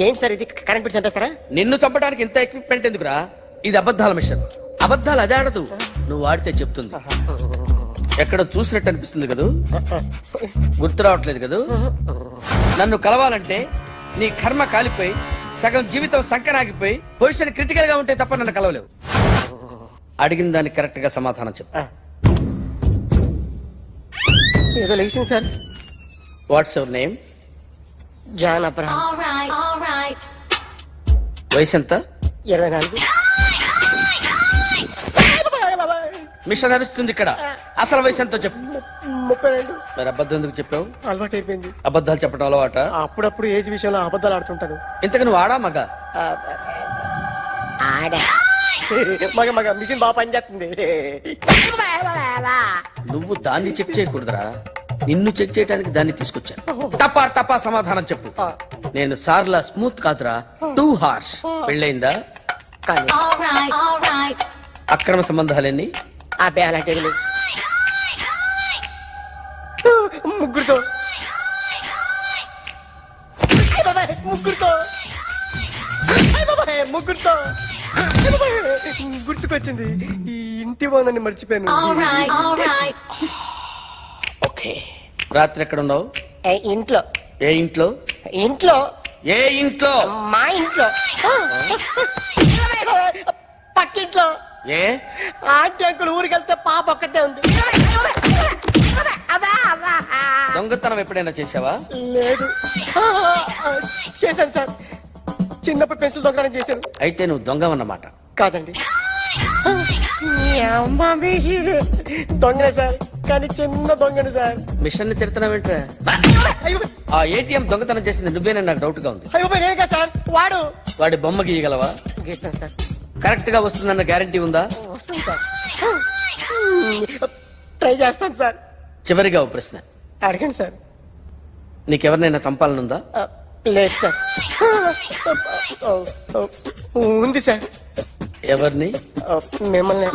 ఏంటి సార్ ఇది, current bill చంపేస్తారా? నిన్ను చంపడానికి ఇంత ఎక్విప్మెంట్ ఎందుకురా? ఇది అబద్ధాల మిషన్. అబద్ధాలు అదే ఆడదు, నువ్వు ఆడితే చెప్తుంది. ఎక్కడ చూసినట్టు అనిపిస్తుంది కదూ, గుర్తు రావట్లేదు కదూ? నన్ను కలవాలంటే నీ కర్మ కాలిపోయి సగం జీవితం సంకరాగిపోయి పొజిషన్ క్రిటికల్ గా ఉంటే తప్ప నన్ను కలవలేవు. అడిగిన దానికి కరెక్ట్ గా సమాధానం చెప్పు. ఏదో లేచింది sir. What's your name? John Abraham. వయసు ఎంత? 24. మిషన్ నడుస్తుంది ఇక్కడ. అసలు వయసు ఎంతో చెప్పు. 32. మరి అబద్ధం ఎందుకు చెప్పావు? అలవాటు అయిపోయింది. అబద్ధాలు చెప్పడం అలవాట? అప్పుడప్పుడు ఏజ్ విషయంలో అబద్ధాలు ఆడుతుంటాను. ఇంతకు నువ్వు ఆడా మగ? ఆడా. మగ మగ మిషన్ బాగా పనిచేస్తుంది. నువ్వు దాన్ని చెక్ చేయకూడదురా, నిన్ను చెక్ చేయడానికి దాన్ని తీసుకొచ్చాను. టపా టపా సమాధానం చెప్పు. నేను సార్లా స్మూత్ కాదురా, టూ హార్ష్. పెళ్ళయిందా? కానీ అక్రమ సంబంధాలన్నీ? అబ్బే అలాంటి ముగ్గురుతో ముగ్గురుతో ముగ్గురుతో గుర్తుకొచ్చింది. ఈ ఇంటి బాగుందని మర్చిపోయాను. ఓకే, రాత్రి ఎక్కడ ఉన్నావు? ఇంట్లో. ఏ ఇంట్లో? ఇంట్లో. ఏ ఇంట్లో? మా ఇంట్లో. పక్కింట్లో. ఏ ఆంటీ అంకుల్ ఊరికి వెళ్తే పాప ఒక్కతే ఉంది. దొంగతనం ఎప్పుడైనా చేసావా? లేదు. చేశాను సార్, చిన్నప్పుడు పెన్సిల్ దొంగతనం చేశాను. అయితే నువ్వు దొంగవన్నమాట. కాదండి, దొంగనే సార్, కానీ చిన్న దొంగని సార్. మిషన్ ని తిడుతున్నావేంట్రా? ఆ ఏటీఎం దొంగతనం చేసింది నువ్వేనని నాకు డౌట్ గా ఉంది. అయ్యో నేనే సార్. వాడి బొమ్మ గీయగలవా? గీస్తాను సార్. కరెక్ట్ గా వస్తుందన్న గ్యారంటీ ఉందా? వస్తుంది సార్, ట్రై చేస్తాను సార్. చివరిగా ఓ ప్రశ్న అడగండి సార్. నీకెవరినైనా చంపాలనుందా? లేదు సార్. ఉంది సార్. ఎవరిని? మిమ్మల్ని.